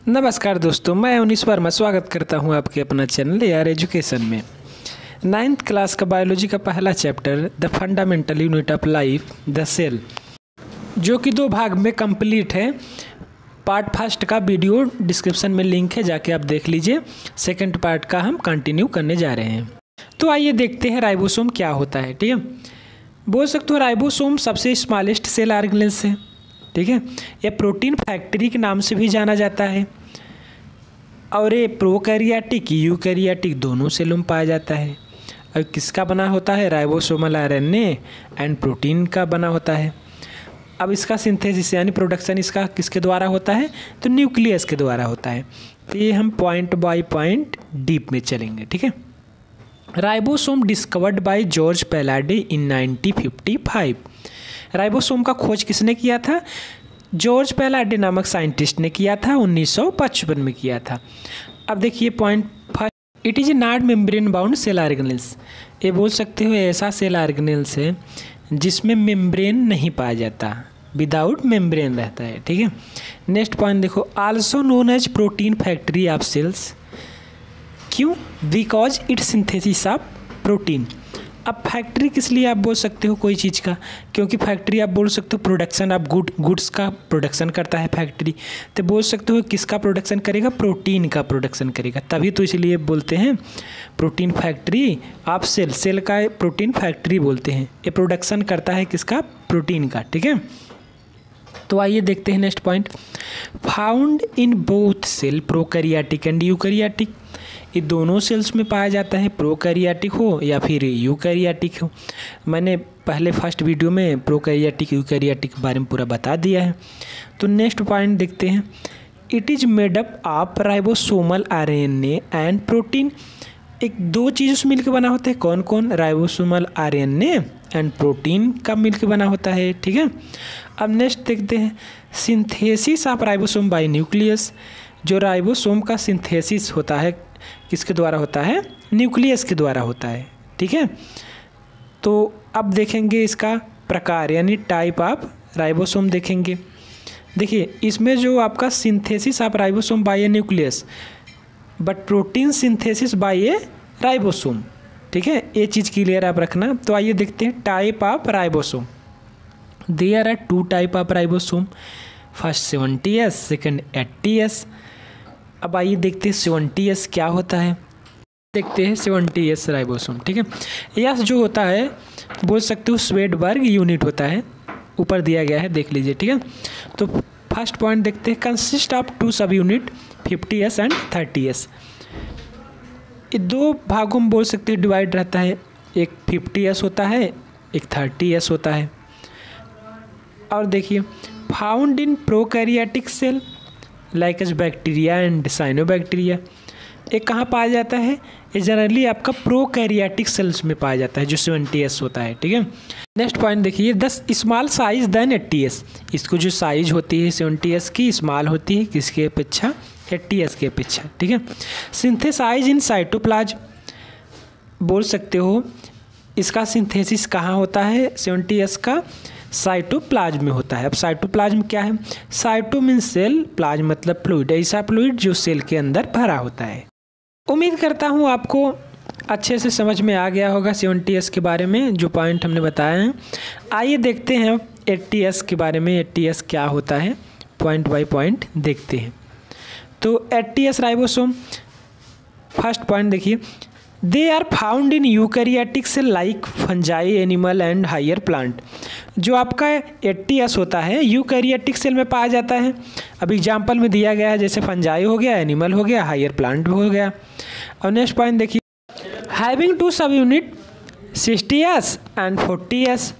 नमस्कार दोस्तों, मैं उन्नीस वर्मा स्वागत करता हूं आपके अपना चैनल यार एजुकेशन में। 9th क्लास का बायोलॉजी का पहला chapter the fundamental unit of life the cell, जो कि 2 भाग में कंप्लीट है। पार्ट फर्स्ट का वीडियो डिस्क्रिप्शन में लिंक है, जाके आप देख लीजिए। सेकंड पार्ट का हम कंटिन्यू करने जा रहे हैं। तो आइए देखते हैं राइबोसोम क्या होता है। ठीक है, बोल सकते हो राइबोसोम सबसे स्मॉलेस्ट सेल ऑर्गेनेल्स है। ठीक है, ये प्रोटीन फैक्ट्री के नाम से भी जाना जाता है और ये प्रोकैरियोटिक यूकैरियोटिक दोनों सेलों में पाया जाता है। और किसका बना होता है? राइबोसोमल आरएनए एंड प्रोटीन का बना होता है। अब इसका सिंथेसिस यानी प्रोडक्शन इसका किसके द्वारा होता है? तो न्यूक्लियस के द्वारा होता है। तो ये हम पॉइंट बाय पॉइंट डीप में चलेंगे। ठीक है, ribosome discovered by George पैलाडे in 1955। Ribosome का खोज किसने किया था? जॉर्ज पैलाडे नामक साइंटिस्ट ने किया था, 1955 में किया था। अब देखिए point first, it is not membrane bound cell organelles. ये बोल सकते हो ऐसा सेल ऑर्गेनेल्स है जिसमें मेम्ब्रेन नहीं पाया जाता, विदाउट मेम्ब्रेन रहता है। ठीक है, नेक्स्ट पॉइंट देखो, also known as protein factory of cells. क्यों? Because it synthesis of protein. अब फैक्ट्री किस लिए आप बोल सकते हो कोई चीज़ का? क्योंकि फैक्ट्री आप बोल सकते हो प्रोडक्शन ऑफ गुड्स का प्रोडक्शन करता है फैक्ट्री। तो बोल सकते हो किसका प्रोडक्शन करेगा? प्रोटीन का प्रोडक्शन करेगा, तभी तो इसलिए बोलते हैं protein factory of cell. Cell का प्रोटीन फैक्ट्री बोलते हैं। ये प्रोडक्शन करता है किसका? प्रोटीन का। ठीक है, तो आइए देखते हैं next point, found in both cell prokaryotic and eukaryotic. ये दोनों सेल्स में पाया जाता है, प्रोकैरियोटिक हो या फिर यूकैरियोटिक हो। मैंने पहले फर्स्ट वीडियो में प्रोकैरियोटिक यूकैरियोटिक के बारे में पूरा बता दिया है। तो नेक्स्ट पॉइंट देखते हैं, it is made up of ribosomal RNA and protein. एक 2 चीज़ों से मिलकर बना होता है। कौन कौन? राइबोसोमल आरएनए एंड प्रोटीन का मिलकर बना होता है। ठीक है, अब नेक्स्ट देखते हैं, synthesis of ribosome bye nucleus. जो राइबोसोम का सिंथेसिस होता है किसके द्वारा होता है? न्यूक्लियस के द्वारा होता है। ठीक है, तो अब देखेंगे इसका प्रकार यानी टाइप ऑफ राइबोसोम देखेंगे। देखिए इसमें जो आपका synthesis of ribosome by a nucleus but protein synthesis by a ribosome. ठीक है, ये चीज़ क्लियर आप रखना। तो आइए देखते हैं type of ribosome. There are 2 type of ribosome, first 70S, second 80S। अब आइए देखते हैं 70S क्या होता है। देखते हैं 70S राइबोसोम। ठीक है, यस जो होता है बोल सकते हो स्वेडबर्ग यूनिट होता है, ऊपर दिया गया है देख लीजिए। ठीक है, तो फर्स्ट पॉइंट देखते हैं, कंसिस्ट ऑफ 2 सब यूनिट 50S एंड 30S। ये 2 भागों में बोल सकते हैं डिवाइड रहता है, एक 50S होता है, एक 30S होता है। और देखिए found in prokaryotic cell like as bacteria and cyanobacteria. ये कहाँ पाया जाता है? ये जनरली आपका प्रोकैरियोटिक सेल्स में पाया जाता है जो 70S होता है। ठीक है, नेक्स्ट पॉइंट देखिए, 10 स्मॉल साइज देन 80S। इसको जो साइज होती है 70S की स्मॉल होती है किसके अपेक्षा? 80S के अपेक्षा। ठीक है, सिंथेसाइज इन साइटोप्लाज्म। बोल सकते हो इसका सिंथेसिस कहाँ होता है? 70S का साइटोप्लाज्म में होता है। अब साइटोप्लाज्म क्या है? साइटो मीन्स सेल, प्लाज्म मतलब फ्लूइड, ऐसा फ्लूइड जो सेल के अंदर भरा होता है। उम्मीद करता हूँ आपको अच्छे से समझ में आ गया होगा 70S के बारे में जो पॉइंट हमने बताए हैं। आइए देखते हैं 80S के बारे में, 80S क्या होता है, पॉइंट बाय पॉइंट देखते हैं। तो 80S राइबोसोम, फर्स्ट पॉइंट देखिए, they are found in eukaryotic cell like fungi animal and higher plant. जो आपका 80S होता है यूकैरियोटिक सेल में पाया जाता है। अब एग्जाम्पल में दिया गया है जैसे फंजाई हो गया, एनिमल हो गया, हायर प्लांट हो गया। और नेक्स्ट पॉइंट देखिए, हैविंग 2 सब यूनिट 60S एंड 40S।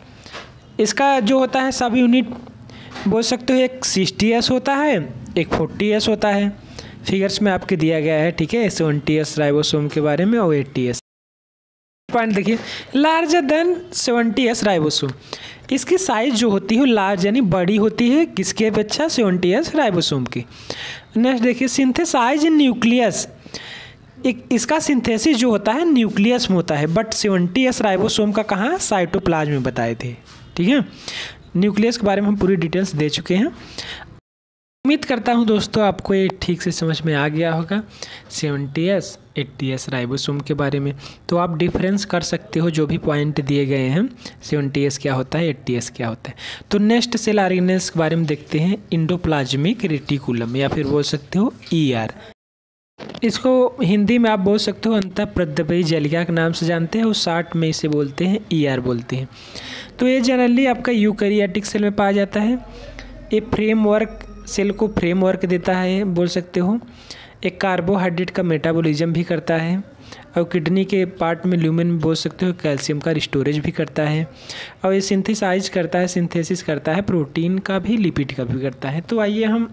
इसका जो होता है सब यूनिट बोल सकते हो एक 60S होता है, एक 40S होता है। फिगर्स में आपके दिया गया है। ठीक है, 70S राइबोसोम के बारे में और 80S। पॉइंट देखिए, लार्जर देन 70S राइबोसोम। इसकी साइज जो होती है लार्ज यानी बड़ी होती है किसके अपेक्षा? 70S राइबोसोम की। नेक्स्ट देखिए, सिंथेसाइज इन न्यूक्लियस। इसका सिंथेसिस जो होता है न्यूक्लियस में होता है, बट 70S राइबोसोम का कहाँ? साइटोप्लाज्म में बताए थे। ठीक है, न्यूक्लियस के बारे में हम पूरी डिटेल्स दे चुके हैं। उम्मीद करता हूं दोस्तों आपको ये ठीक से समझ में आ गया होगा 70S 80S राइबोसोम के बारे में। तो आप डिफरेंस कर सकते हो जो भी पॉइंट दिए गए हैं, 70S क्या होता है, 80S क्या होता है। तो नेक्स्ट सेल ऑर्गेनेल्स के बारे में देखते हैं, इंडोप्लाज्मिक रेटिकुलम या फिर बोल सकते हो ER। इसको हिंदी में आप बोल सकते हो अंतःप्रद्रव्यी जालिका के नाम से जानते हैं और शॉर्ट में इसे बोलते हैं ER बोलते हैं। तो ये जनरली आपका यूकैरियोटिक सेल में पाया जाता है। ये फ्रेमवर्क सेल को फ्रेमवर्क देता है बोल सकते हो। एक कार्बोहाइड्रेट का मेटाबॉलिज्म भी करता है और किडनी के पार्ट में ल्यूमेन में बोल सकते हो कैल्शियम का स्टोरेज भी करता है और ये सिंथेसिस करता है प्रोटीन का भी, लिपिड का भी करता है। तो आइए हम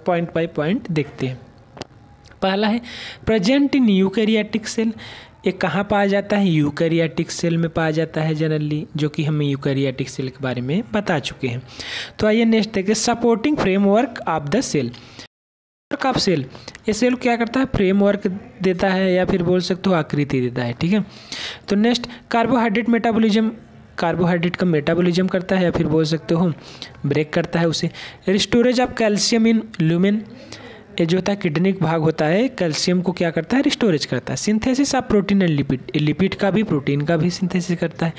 पॉइंट बाय पॉइंट देखते हैं। पहला है प्रेजेंट इन यूकैरियोटिक सेल। ये कहाँ पाया जाता है, यूकैरियोटिक सेल में पाया जाता है जनरली, जो कि हम यूकैरियोटिक सेल के बारे में बता चुके हैं। तो आइए नेक्स्ट देखते हैं supporting framework of the cell. Of cell, ये सेल क्या करता है, फ्रेमवर्क देता है या फिर बोल सकते हो आकृति देता है, ठीक है। तो नेक्स्ट कार्बोहाइड्रेट मेटाबॉलिज्म, कार्बोहाइड्रेट का मेटाबॉलिज्म करता है या फिर बोल सकते हो ब्रेक करता है उसे। Storage of calcium in lumen, ये जो होता है किडनी का भाग होता है, कैल्शियम को क्या करता है, स्टोरेज करता है। Synthesis of protein and lipid, lipid का भी प्रोटीन का भी सिंथेसिस करता है।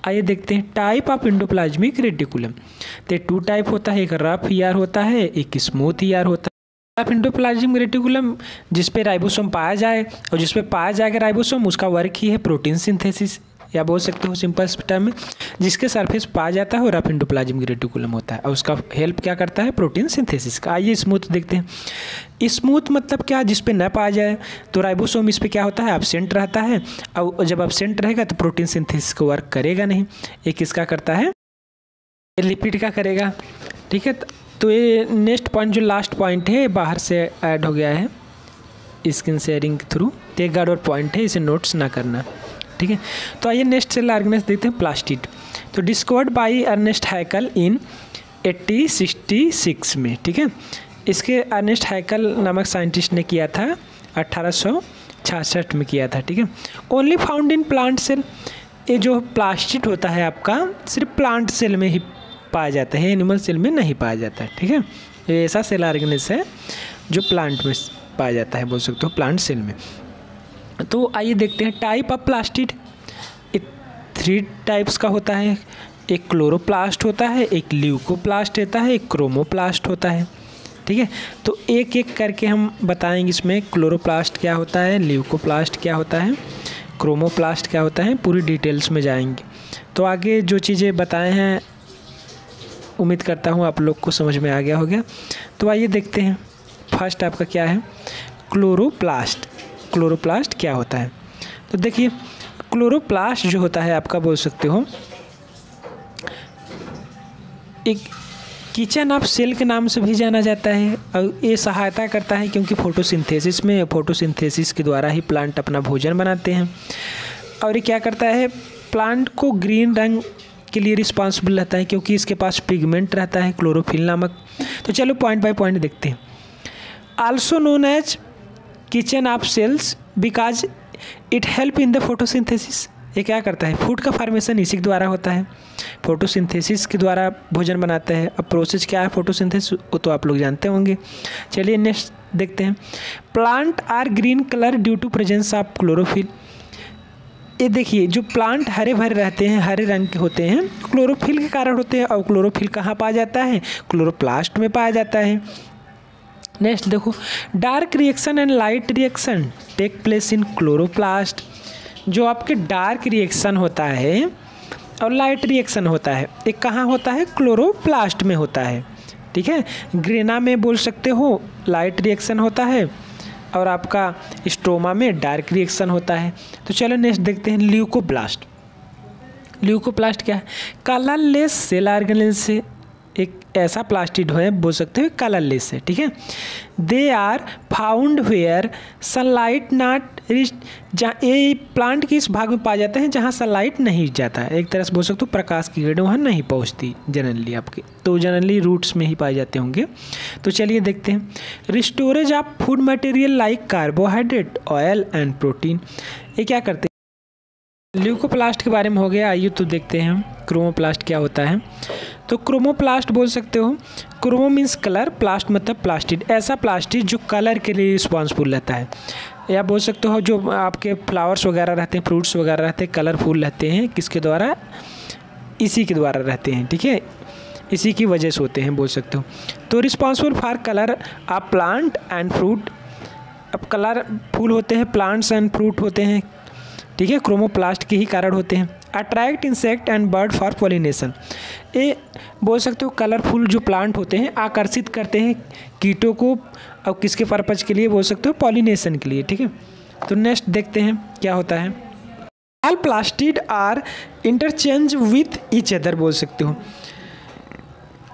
आइए देखते हैं टाइप ऑफ इंडोप्लाज्मिक रेटिकुलम। तो 2 टाइप होता है, एक रफ ER होता है, एक स्मूथ ER होता है। रफ इंडोप्लाज्मिक रेटिकुलम जिसपे राइबोसोम पाया जाए और जिसपे पाया जाएगा राइबोसोम, उसका वर्क ही है प्रोटीन सिंथेसिस, या बोल सकते हो सिंपल टर्म में जिसके सरफेस पाया जाता है वो रफ इंडोप्लाज्मिक रेटिकुलम होता है और उसका हेल्प क्या करता है, प्रोटीन सिंथेसिस का। आइए स्मूथ देखते हैं। स्मूथ मतलब क्या, जिस पे न पाया जाए तो राइबोसोम इस पे क्या होता है, एब्सेंट रहता है और जब एब्सेंट रहेगा तो प्रोटीन सिंथेसिस को वर्क करेगा नहीं। ये किसका करता है, लिपिड का करेगा, ठीक है। तो ये नेक्स्ट पॉइंट जो लास्ट पॉइंट है बाहर से ऐड हो गया है स्क्रीन शेयरिंग के थ्रू, तो एक और पॉइंट है, इसे नोट्स ना करना, ठीक है। तो आइए नेक्स्ट सेल ऑर्गेनेल्स देखते हैं प्लास्टिड। तो डिस्कवर्ड बाय अर्नेस्ट हैकल इन 1866 में, ठीक है। इसके अर्नेस्ट हैकल नामक साइंटिस्ट ने किया था 1866 में किया था, ठीक है। Only found in plant cell, ये जो प्लास्टिड होता है आपका सिर्फ प्लांट सेल में ही पाया जाता है, एनिमल सेल में नहीं पाया जाता है, ठीक है। ये ऐसा सेल ऑर्गेनेल्स है जो प्लांट में पाया जाता है, बोल सकते हो प्लांट सेल में। तो आइए देखते हैं टाइप ऑफ प्लास्टिड। 3 टाइप्स का होता है, एक क्लोरोप्लास्ट होता है, एक ल्यूकोप्लास्ट होता है, एक क्रोमोप्लास्ट होता है, ठीक है। तो एक एक करके हम बताएंगे इसमें क्लोरोप्लास्ट क्या होता है, ल्यूकोप्लास्ट क्या होता है, क्रोमोप्लास्ट क्या होता है, पूरी डिटेल्स में जाएंगे। तो आगे जो चीज़ें बताए हैं उम्मीद करता हूँ आप लोग को समझ में आ गया होगा। तो आइए देखते हैं फर्स्ट आपका क्या है, क्लोरोप्लास्ट। क्लोरोप्लास्ट क्या होता है, तो देखिए क्लोरोप्लास्ट जो होता है आपका बोल सकते हो एक किचन ऑफ सेल के नाम से भी जाना जाता है और ये सहायता करता है क्योंकि फोटोसिंथेसिस के द्वारा ही प्लांट अपना भोजन बनाते हैं। और ये क्या करता है, प्लांट को ग्रीन रंग के लिए रिस्पॉन्सिबल रहता है क्योंकि इसके पास पिगमेंट रहता है क्लोरोफिल नामक। तो चलो पॉइंट बाय पॉइंट देखते हैं। Also known as kitchen of cells because it help in the photosynthesis, ये क्या करता है, फूड का फॉर्मेशन इसी के द्वारा होता है, फोटोसिंथेसिस के द्वारा भोजन बनाता है। अब प्रोसेस क्या है फोटोसिंथेसिस वो तो आप लोग जानते होंगे। चलिए नेक्स्ट देखते हैं। Plant are green colour due to presence of chlorophyll. ये देखिए जो प्लांट हरे भरे रहते हैं, हरे रंग के होते हैं, क्लोरोफिल के कारण होते हैं। और क्लोरोफिल कहाँ पाया जाता है, क्लोरोप्लास्ट में पाया जाता है। नेक्स्ट देखो, dark reaction and light reaction take place in chloroplast. जो आपके डार्क रिएक्शन होता है और लाइट रिएक्शन होता है, एक कहाँ होता है, क्लोरोप्लास्ट में होता है, ठीक है। ग्रेना में बोल सकते हो लाइट रिएक्शन होता है और आपका स्ट्रोमा में डार्क रिएक्शन होता है। तो चलो नेक्स्ट देखते हैं ल्यूकोप्लास्ट। ल्यूकोप्लास्ट क्या है, कलरलेस सेल ऑर्गेनेल्स से एक ऐसा प्लास्टिड है, बोल सकते हो कलरलेस है, ठीक है। They are found where sunlight not reach, जहाँ ये प्लांट के इस भाग में पाया जाता है जहाँ सनलाइट नहीं जाता है, एक तरह से बोल सकते हो प्रकाश की किरणें वहाँ नहीं पहुँचती जनरली आपके, तो जनरली रूट्स में ही पाए जाते होंगे। तो चलिए देखते हैं restorage of food material like carbohydrate, oil and protein. ये क्या करते हैं, ल्यूकोप्लास्ट के बारे में हो गया। आइए तो देखते हैं क्रोमोप्लास्ट क्या होता है। तो तो क्रोमोप्लास्ट बोल सकते हो। क्रोमो मीन्स कलर, प्लास्ट मतलब प्लास्टिड, ऐसा प्लास्टिड जो कलर के लिए रिस्पॉन्सिबल रहता है। या बोल सकते हो जो आपके फ्लावर्स वगैरह रहते हैं, फ्रूट्स वगैरह रहते हैं, कलरफुल रहते हैं, किसके द्वारा? इसी के द्वारा रहते हैं, ठीक है, इसी की वजह से होते हैं बोल सकते हो। तो responsible for colour of plant and fruit. अब कलर फूल होते हैं, प्लांट्स एंड फ्रूट होते हैं, ठीक है, क्रोमोप्लास्ट के ही कारण होते हैं। Attract insect and bird for pollination. ये बोल सकते हो कलरफुल जो प्लांट होते हैं आकर्षित करते हैं कीटों को, और किसके पर्पज़ के लिए? बोल सकते हो पॉलिनेशन के लिए, ठीक है। तो नेक्स्ट देखते हैं क्या होता है। All plastid are interchange with each other. बोल सकते हो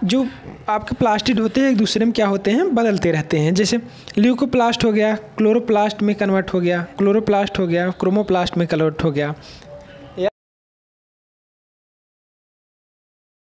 जो आपके प्लास्टिड होते हैं एक दूसरे में क्या होते हैं? बदलते रहते हैं। जैसे ल्यूकोप्लास्ट हो गया, क्लोरोप्लास्ट में कन्वर्ट हो गया, क्लोरोप्लास्ट हो गया, क्रोमोप्लास्ट में कन्वर्ट हो गया,